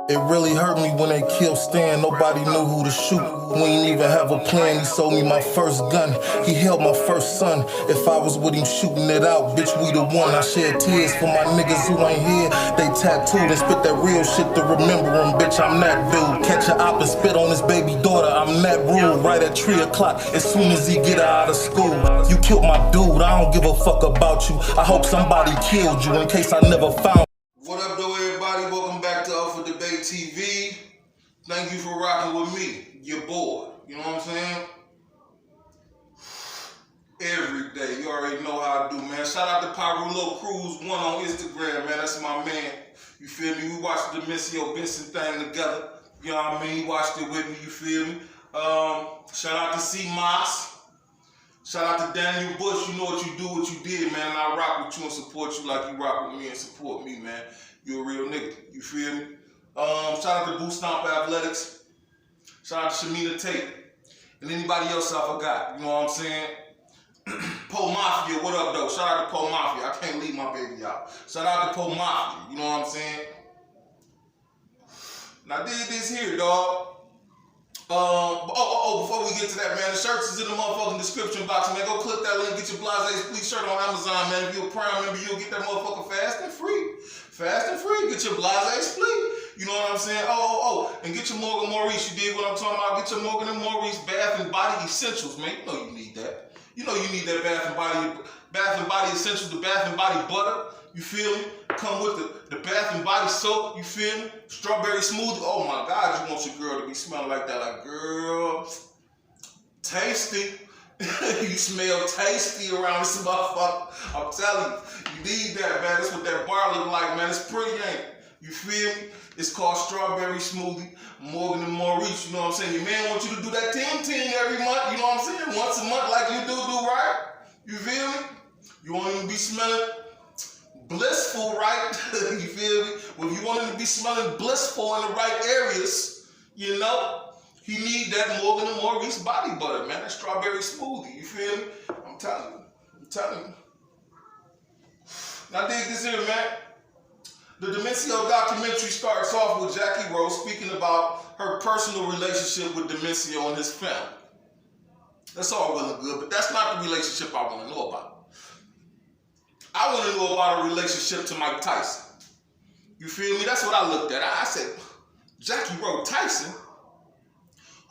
It really hurt me when they killed Stan, nobody knew who to shoot. We ain't even have a plan, he sold me my first gun. He held my first son, if I was with him shooting it out, bitch we the one. I shed tears for my niggas who ain't here. They tattooed and spit that real shit to remember him, bitch I'm that dude. Catch a op and spit on his baby daughter, I'm that rude. Right at 3 o'clock, as soon as he get her out of school. You killed my dude, I don't give a fuck about you. I hope somebody killed you in case I never found. What up though everybody, welcome back to Up for Debate TV. Thank you for rocking with me, your boy, you know what I'm saying? Every day, you already know how I do, man. Shout out to Pyrulo Cruz 1 on Instagram, man, that's my man. You feel me? We watched the Domencio Benson thing together, you know what I mean? He watched it with me, you feel me? Shout out to C. Moss. Shout out to Daniel Bush, you know what you do, what you did, man, and I rock with you and support you like you rock with me and support me, man. You a real nigga, you feel me? Shout out to Boot Stomp Athletics. Shout out to Shamina Tate. And anybody else I forgot, you know what I'm saying? Po Mafia, what up though? Shout out to Po Mafia, I can't leave my baby out. Shout out to Po Mafia, you know what I'm saying? Now I did this here, dog. Before we get to that, man, the shirts is in the motherfucking description box, man. Go click that link, get your Blase Split shirt on Amazon, man. If you're a Prime member, you'll get that motherfucker fast and free. Fast and free. Get your Blase Split. You know what I'm saying? And get your Morgan Maurice. You dig what I'm talking about? Get your Morgan and Maurice Bath and Body Essentials, man. You know you need that. You know you need that Bath and Body Essentials, the Bath and Body Butter. You feel me? Come with the Bath and Body Soap, you feel me? Strawberry smoothie. Oh my God, you want your girl to be smelling like that. Like, girl, tasty. You smell tasty around this motherfucker. I'm telling you, you need that, man. That's what that bar look like, man. It's pretty, ain't it? You feel me? It's called Strawberry Smoothie, Morgan and Maurice, you know what I'm saying? Your man wants you to do that ting every month, you know what I'm saying? Once a month like you do right? You feel me? You want him to be smelling blissful, right? You feel me? Well, if you want him to be smelling blissful in the right areas, you know, he need that Morgan and Maurice body butter, man. That strawberry smoothie, you feel me? I'm telling you. Now dig this here, man. The Domencio documentary starts off with Jackie Rose speaking about her personal relationship with Domencio and his family. That's all well and good, but that's not the relationship I want to know about. I want to know about a relationship to Mike Tyson. You feel me? That's what I looked at. I said, Jackie Rose Tyson?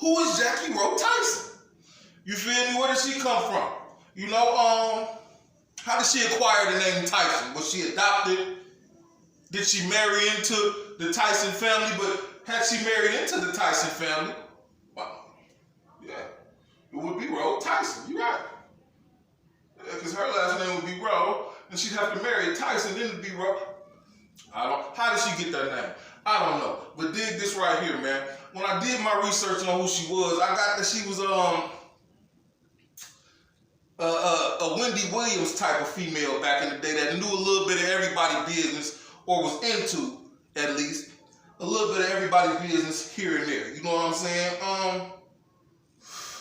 Who is Jackie Rose Tyson? You feel me? Where did she come from? You know, how did she acquire the name Tyson? Was she adopted? Did she marry into the Tyson family? But had she married into the Tyson family, well, yeah, it would be Rose Tyson. You right. Yeah, because her last name would be Rose. And she'd have to marry Tyson, then it'd be rough. How did she get that name? I don't know. But dig this right here, man. When I did my research on who she was, I got that she was a Wendy Williams type of female back in the day that knew a little bit of everybody's business, or was into, at least, a little bit of everybody's business here and there. You know what I'm saying? I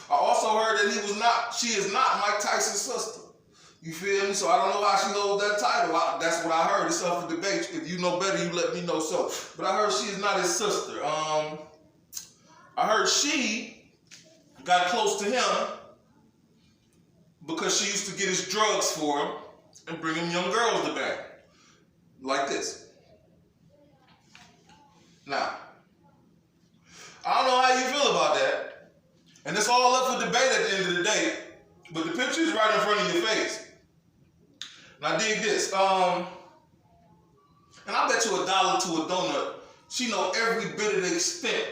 also heard that she is not Mike Tyson's sister. You feel me? So I don't know how she holds that title. That's what I heard. It's up for debate. If you know better, you let me know so. But I heard she is not his sister. I heard she got close to him because she used to get his drugs for him and bring him young girls to bang. Like this. Now, I don't know how you feel about that. And it's all up for debate at the end of the day. But the picture is right in front of your face. Now dig this, and I bet you $1 to a donut, she know every bit of the extent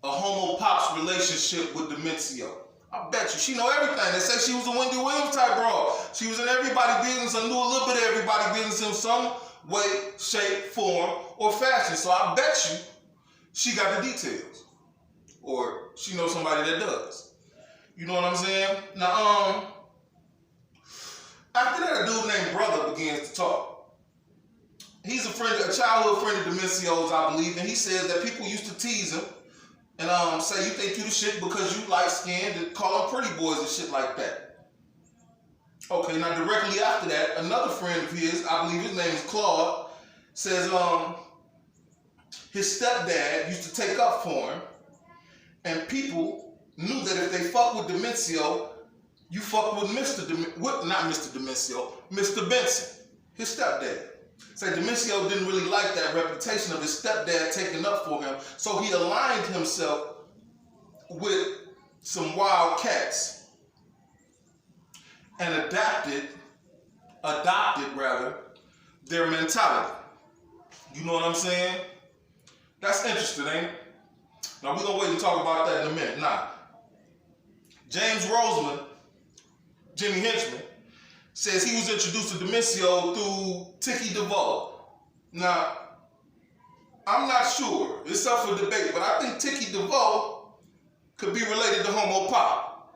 of Homo Pop's relationship with Domencio. I bet you, she know everything. They say she was a Wendy Williams type broad. She was in everybody's business and knew a little bit of everybody's business in some way, shape, form, or fashion. So I bet you she got the details. Or she knows somebody that does. You know what I'm saying? Now, after that, a dude named Brother begins to talk. He's a childhood friend of Domencio's, I believe, and he says that people used to tease him and say you think you the shit because you light-skinned and call them pretty boys and shit like that. Okay, now directly after that, another friend of his, I believe his name is Claude, says his stepdad used to take up for him, and people knew that if they fucked with Domencio, you fucked with Mr. Benson, his stepdad. Say Domencio didn't really like that reputation of his stepdad taking up for him, so he aligned himself with some wild cats and adopted their mentality. You know what I'm saying? That's interesting, ain't it? Now we're gonna wait and talk about that in a minute. Now, James Roseman, Jimmy Henchman, says he was introduced to Domencio through Tiki DeVoe. Now, I'm not sure. It's up for debate, but I think Tiki DeVoe could be related to Homo Pop.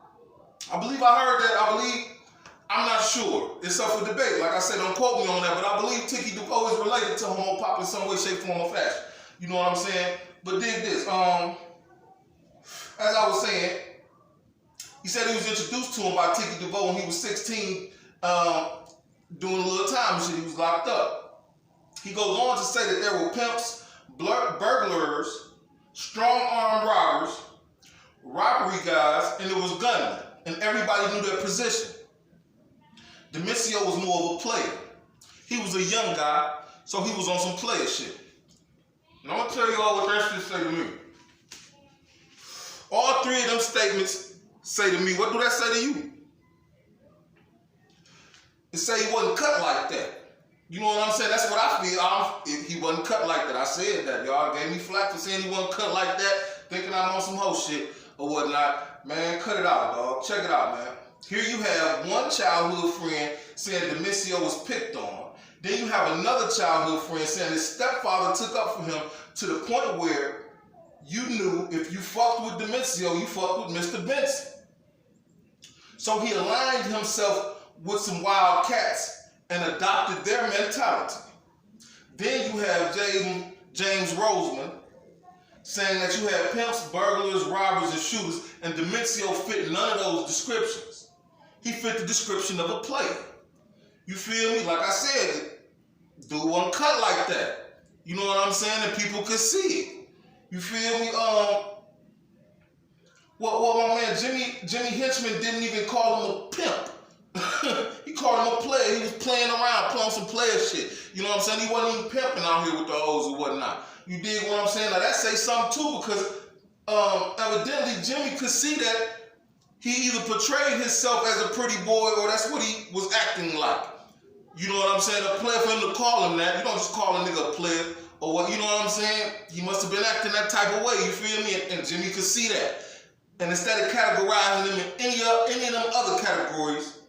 I believe I heard that. I'm not sure. It's up for debate. Like I said, don't quote me on that, but I believe Tiki DeVoe is related to Homo Pop in some way, shape, form, or fashion. You know what I'm saying? But dig this. As I was saying, he said he was introduced to him by Tiki DeVoe when he was 16, doing a little time and shit. He was locked up. He goes on to say that there were pimps, burglars, strong-armed robbers, robbery guys, and there was gunmen, and everybody knew their position. Domencio was more of a player. He was a young guy, so he was on some player shit. And I'm gonna tell you all what that shit say to me. All three of them statements say to me, what do that say to you? It say he wasn't cut like that. You know what I'm saying? That's what I feel. He wasn't cut like that. I said that. Y'all gave me flack for saying he wasn't cut like that, thinking I'm on some hoe shit or whatnot. Man, cut it out, dog. Check it out, man. Here you have one childhood friend saying Domencio was picked on. Then you have another childhood friend saying his stepfather took up for him to the point where you knew if you fucked with Domencio, you fucked with Mr. Benson. So he aligned himself with some wild cats and adopted their mentality. Then you have James Roseman saying that you had pimps, burglars, robbers, and shooters, and Domencio fit none of those descriptions. He fit the description of a player. You feel me? Like I said, dude wasn't cut like that. You know what I'm saying? And people could see it. You feel me? Well, my man Jimmy Henchman didn't even call him a pimp. He called him a player. He was playing around, playing some player shit. You know what I'm saying? He wasn't even pimping out here with the hoes or whatnot. You dig what I'm saying? Now that say something too, because evidently Jimmy could see that he either portrayed himself as a pretty boy or that's what he was acting like. You know what I'm saying? A player, for him to call him that, you don't just call a nigga a player or what, you know what I'm saying? He must have been acting that type of way, you feel me? And Jimmy could see that. And instead of categorizing him in any of them other categories,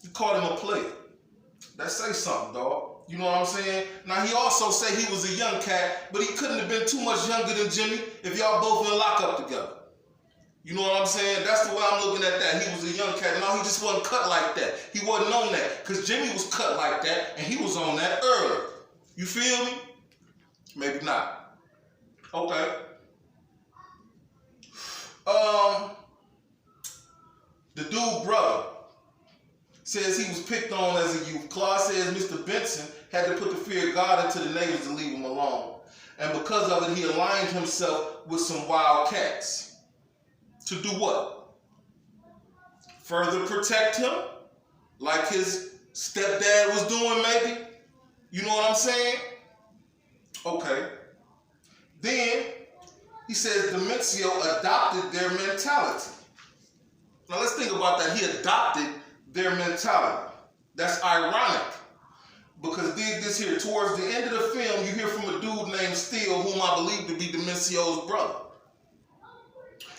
he called him a player. That say something, dog. You know what I'm saying? Now, he also say he was a young cat, but he couldn't have been too much younger than Jimmy if y'all both in lockup together. You know what I'm saying? That's the way I'm looking at that. He was a young cat. No, he just wasn't cut like that. He wasn't on that. Because Jimmy was cut like that, and he was on that early. You feel me? Maybe not. Okay. The dude brother says he was picked on as a youth. Claude says Mr. Benson had to put the fear of God into the neighbors to leave him alone. And because of it, he aligned himself with some wild cats. To do what? Further protect him? Like his stepdad was doing, maybe? You know what I'm saying? Okay. Then, he says Domencio adopted their mentality. Now let's think about that. He adopted their mentality. That's ironic. Because dig this here. Towards the end of the film, you hear from a dude named Steele, whom I believe to be Domencio's brother.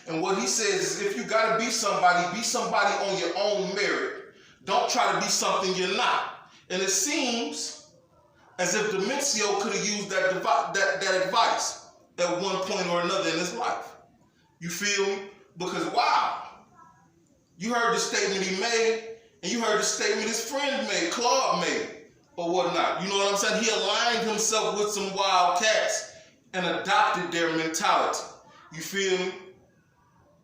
And what he says is, if you gotta be somebody on your own merit. Don't try to be something you're not. And it seems as if Domencio could have used that advice at one point or another in his life. You feel me? Because wow, you heard the statement he made, and you heard the statement his friend made, Claude made, or whatnot. You know what I'm saying? He aligned himself with some wild cats and adopted their mentality. You feel me?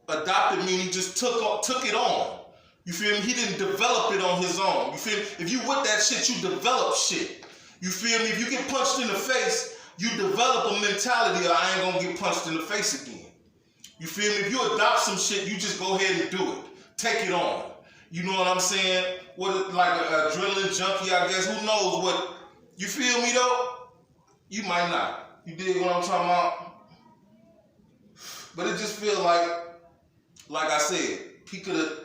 Adopted meaning he just took it on. You feel me? He didn't develop it on his own. You feel me? If you with that shit, you develop shit. You feel me? If you get punched in the face you develop a mentality of I ain't gonna get punched in the face again. You feel me? If you adopt some shit, you just go ahead and do it. Take it on. You know what I'm saying? What, like an adrenaline junkie, I guess. Who knows what? You feel me though? You might not. You dig what I'm talking about? But it just feel like I said, he could have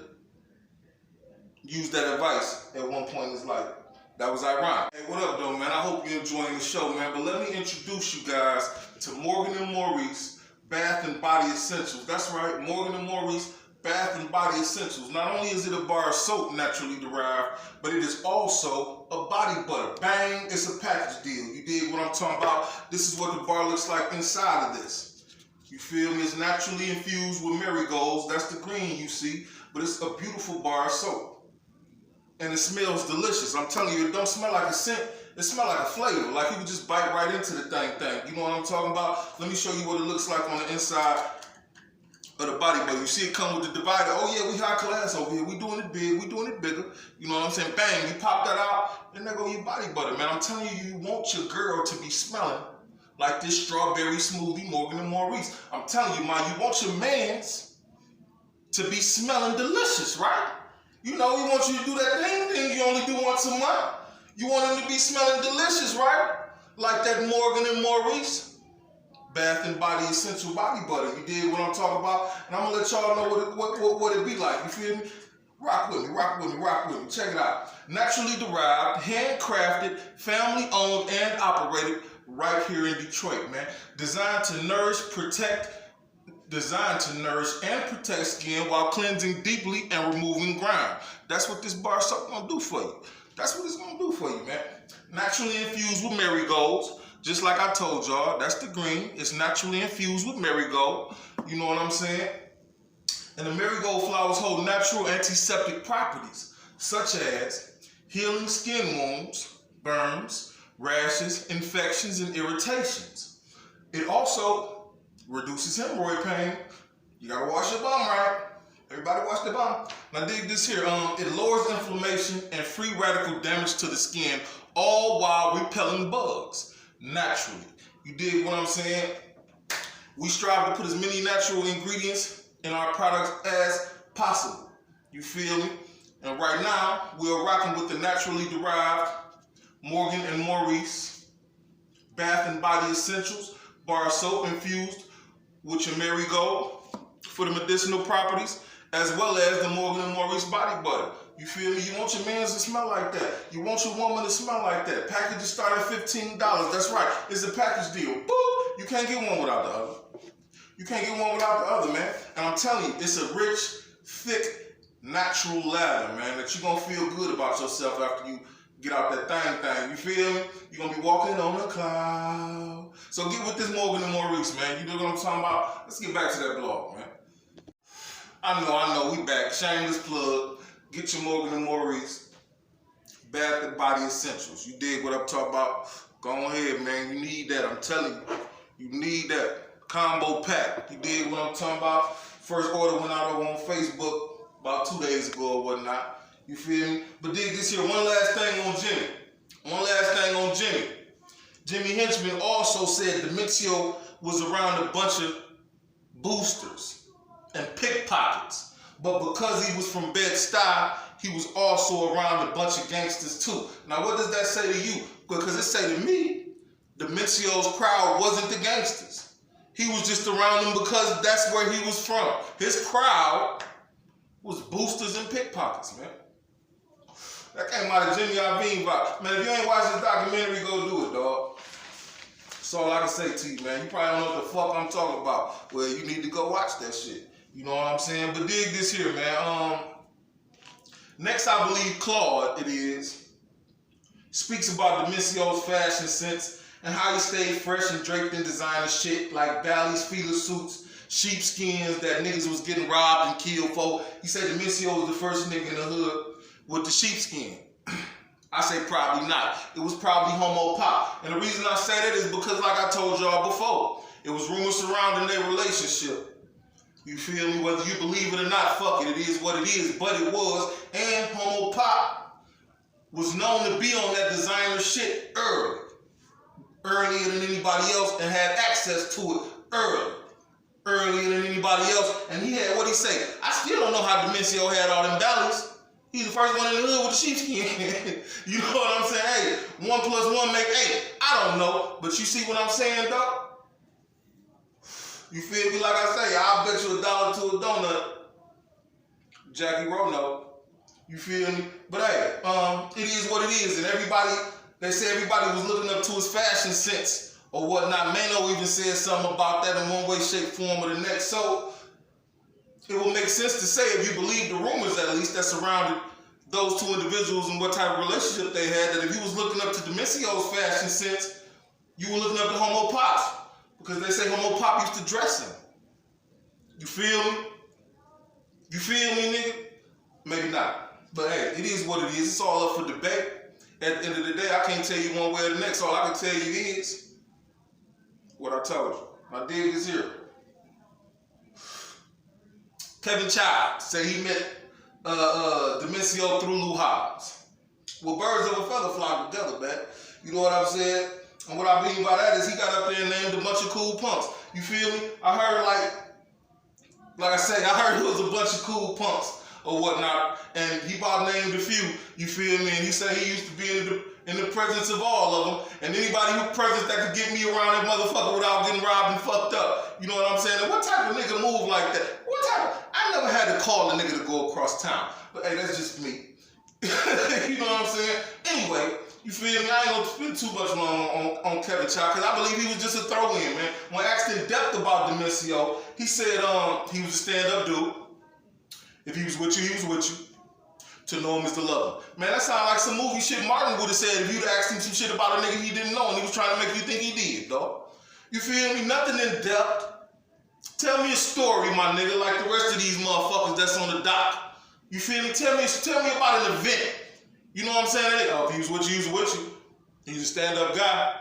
used that advice at one point in his life. That was ironic. Hey, what up, though, man? I hope you're enjoying the show, man. But let me introduce you guys to Morgan and Maurice Bath and Body Essentials. That's right, Morgan and Maurice Bath and Body Essentials. Not only is it a bar of soap naturally derived, but it is also a body butter. Bang, it's a package deal. You dig what I'm talking about? This is what the bar looks like inside of this. You feel me? It's naturally infused with marigolds. That's the green you see. But it's a beautiful bar of soap. And it smells delicious. I'm telling you, it don't smell like a scent. It smells like a flavor. Like you can just bite right into the thing. You know what I'm talking about? Let me show you what it looks like on the inside of the body butter. You see it come with the divider. Oh yeah, we high class over here. We doing it big. We doing it bigger. You know what I'm saying? Bang, you pop that out, and there go your body butter, man. I'm telling you, you want your girl to be smelling like this strawberry smoothie, Morgan and Maurice. I'm telling you, man, you want your mans to be smelling delicious, right? You know, he wants you to do that thing you only do once a month. You want him to be smelling delicious, right? Like that Morgan and Maurice Bath and Body Essential Body Butter. You dig what I'm talking about? And I'm gonna let y'all know what it be like. You feel me? Rock with me, rock with me, rock with me. Check it out. Naturally derived, handcrafted, family owned and operated right here in Detroit, man. Designed to nourish and protect skin while cleansing deeply and removing grime. That's what this bar soap gonna do for you. That's what it's gonna do for you, man. Naturally infused with marigolds, just like I told y'all. That's the green. It's naturally infused with marigold. You know what I'm saying? And the marigold flowers hold natural antiseptic properties, such as healing skin wounds, burns, rashes, infections, and irritations. It also reduces hemorrhoid pain. You gotta wash your bum, right? Everybody wash their bum. Now dig this here. It lowers inflammation and free radical damage to the skin, all while repelling bugs naturally. You dig what I'm saying? We strive to put as many natural ingredients in our products as possible. You feel me? And right now, we are rocking with the naturally derived Morgan and Maurice Bath and Body Essentials bar soap infused with your marigold for the medicinal properties, as well as the Morgan and Maurice body butter. You feel me? You want your man to smell like that. You want your woman to smell like that. Packages start at $15. That's right. It's a package deal. Boop! You can't get one without the other. You can't get one without the other, man. And I'm telling you, it's a rich, thick, natural lather, man, that you're going to feel good about yourself after you get out that thing. You feel me? You're going to be walking on a cloud. So get with this Morgan and Maurice, man. You know what I'm talking about? Let's get back to that blog, man. I know, we back. Shameless plug. Get your Morgan and Maurice Bath and Body Essentials. You dig what I'm talking about? Go ahead, man. You need that. I'm telling you. You need that combo pack. You dig what I'm talking about? First order went out over on Facebook about 2 days ago or whatnot. You feel me? But dig this here. One last thing on Jimmy. Jimmy Henchman also said Domencio was around a bunch of boosters and pickpockets. But because he was from Bed-Stuy, he was also around a bunch of gangsters too. Now what does that say to you? Because it say to me, Domencio's crowd wasn't the gangsters. He was just around them because that's where he was from. His crowd was boosters and pickpockets, man. That came out of Jimmy Iovine vibe. Man, if you ain't watched this documentary, go do it, dog. That's all I can say to you, man. You probably don't know what the fuck I'm talking about. Well, you need to go watch that shit. You know what I'm saying? But dig this here, man. Next, I believe Claude, it is, speaks about Domencio's fashion sense and how he stayed fresh and draped in designer shit like Bally's feeder suits, sheepskins that niggas was getting robbed and killed for. He said Domencio was the first nigga in the hood with the sheepskin. I say probably not. It was probably Homo Pop. And the reason I say that is because, like I told y'all before, it was rumors surrounding their relationship. You feel me? Whether you believe it or not, fuck it. It is what it is. But it was. And Homo Pop was known to be on that designer shit early. earlier than anybody else and had access to it earlier than anybody else. And he had, what he say? I still don't know how Domencio had all them bellies. He's the first one in the hood with the sheepskin. You know what I'm saying? Hey, 1 + 1 make 8. I don't know, but you see what I'm saying, though? You feel me? Like I say, I'll bet you $1 to a donut. Jackie Rono. You feel me? But hey, it is what it is. And everybody, they say everybody was looking up to his fashion sense or whatnot. Mano even said something about that in one way, shape, form, or the next. So it will make sense to say, if you believe the rumors at least that surrounded those two individuals and what type of relationship they had, that if you was looking up to Domencio's fashion sense, you were looking up to Homo Pops. Because they say Homo Pop used to dress him. You feel me? You feel me, nigga? Maybe not. But hey, it is what it is. It's all up for debate. At the end of the day, I can't tell you one way or the next. All I can tell you is what I told you. My dig is here. Kevin Child said he met Domencio through Lou Hobbs. Well, birds of a feather flock together, man. You know what I'm saying? And what I mean by that is he got up there and named a bunch of cool punks. You feel me? I heard like I say, I heard it was a bunch of cool punks or whatnot, and he about named a few. You feel me? And he said he used to be in the presence of all of them, and anybody who present that could get me around that motherfucker without getting robbed and fucked up. You know what I'm saying? And what type of nigga move like that? I never had to call a nigga to go across town, but hey, that's just me. You know what I'm saying? Anyway. You feel me? I ain't gonna spend too much long on Kevin Child, because I believe he was just a throw-in, man. When asked in depth about Domencio, he said he was a stand-up dude. If he was with you, he was with you. To know him is to love him. Man, that sounds like some movie shit Martin would have said if you'd asked him some shit about a nigga he didn't know and he was trying to make you think he did, dog. You feel me? Nothing in depth. Tell me a story, my nigga, like the rest of these motherfuckers that's on the dock. You feel me? Tell me about an event. You know what I'm saying? Oh, if he was with you, he was with you. He's a stand-up guy.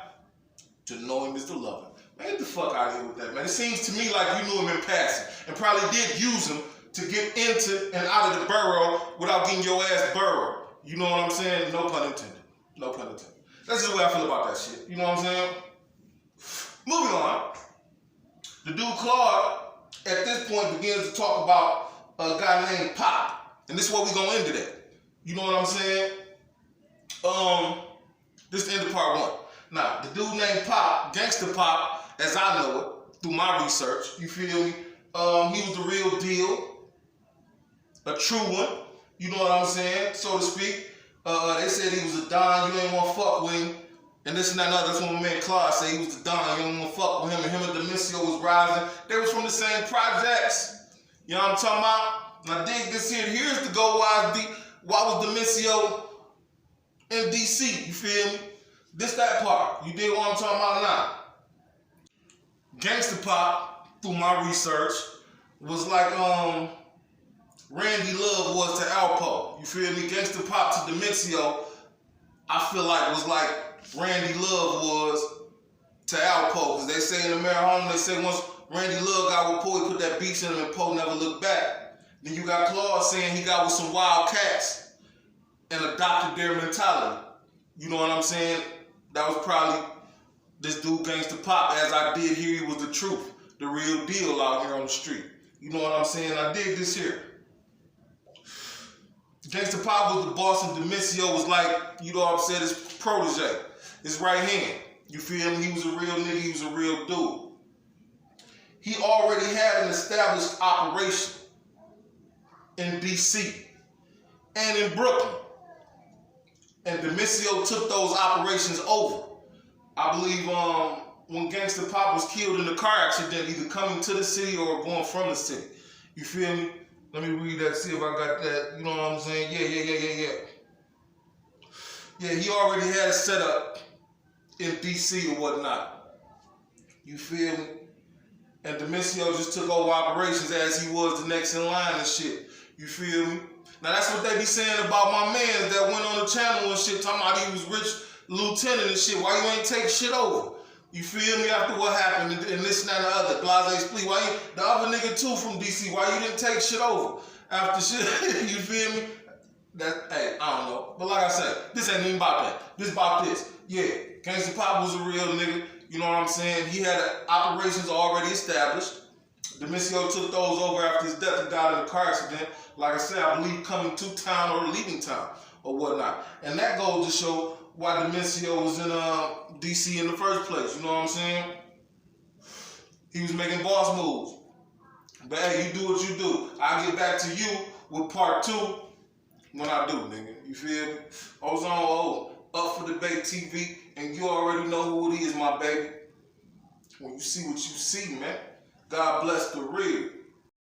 To know him is to love him. Man, get the fuck out of here with that, man. It seems to me like you knew him in passing and probably did use him to get into and out of the borough without getting your ass burrowed. You know what I'm saying? No pun intended. No pun intended. That's just the way I feel about that shit. You know what I'm saying? Moving on. The dude Claude, at this point, begins to talk about a guy named Pop. And this is what we're going to end today. You know what I'm saying? This is the end of part 1. Now, the dude named Pop, Gangsta Pop, as I know it, through my research, you feel me? He was the real deal, a true one, you know what I'm saying, so to speak. They said he was a don, you ain't want to fuck with him, and this and that and other. That's what my man Claude said, he was the don, you ain't want to fuck with him, and him and Domencio was rising. They was from the same projects, you know what I'm talking about? Now dig this here, here's the go why was Domencio in DC, you feel me? This, that part, you dig what I'm talking about now? Gangsta Pop, through my research, was like Randy Love was to Alpo. You feel me? Gangsta Pop to Domencio, I feel like was like Randy Love was to Alpo. Because they say in the marijuana, they say once Randy Love got with Poe, he put that beats in him and Poe never looked back. Then you got Claude saying he got with some wild cats and adopted their mentality. You know what I'm saying? That was probably this dude Gangsta Pop. As I did hear, he was the truth, the real deal out here on the street. You know what I'm saying? I dig this here. Gangsta Pop was the boss and Domencio was like, you know what I'm saying, his protege, his right hand. You feel me? He was a real nigga, he was a real dude. He already had an established operation in DC and in Brooklyn. And Domencio took those operations over. I believe when Gangsta Pop was killed in a car accident, either coming to the city or going from the city. You feel me? Let me read that, see if I got that. You know what I'm saying? Yeah. Yeah, he already had it set up in DC or whatnot. You feel me? And Domencio just took over operations as he was the next in line and shit. You feel me? Now that's what they be saying about my man that went on the channel and shit, talking about he was rich lieutenant and shit. Why you ain't take shit over? You feel me? After what happened and this and that and the other, blase split. Why you, the other nigga too from DC, why you didn't take shit over after shit? You feel me? That, hey, I don't know. But like I said, this ain't even about that. This about this. Yeah, Gangsta Pop was a real nigga. You know what I'm saying? He had operations already established. Domencio took those over after his death. He died in a car accident. Like I said, I believe coming to town or leaving town or whatnot. And that goes to show why Domencio was in DC in the first place. You know what I'm saying? He was making boss moves. But hey, you do what you do. I'll get back to you with part 2 when I do, nigga. You feel me? Ozone Odin, Up for Debate TV, and you already know who it is, my baby. When you see what you see, man. God bless the real.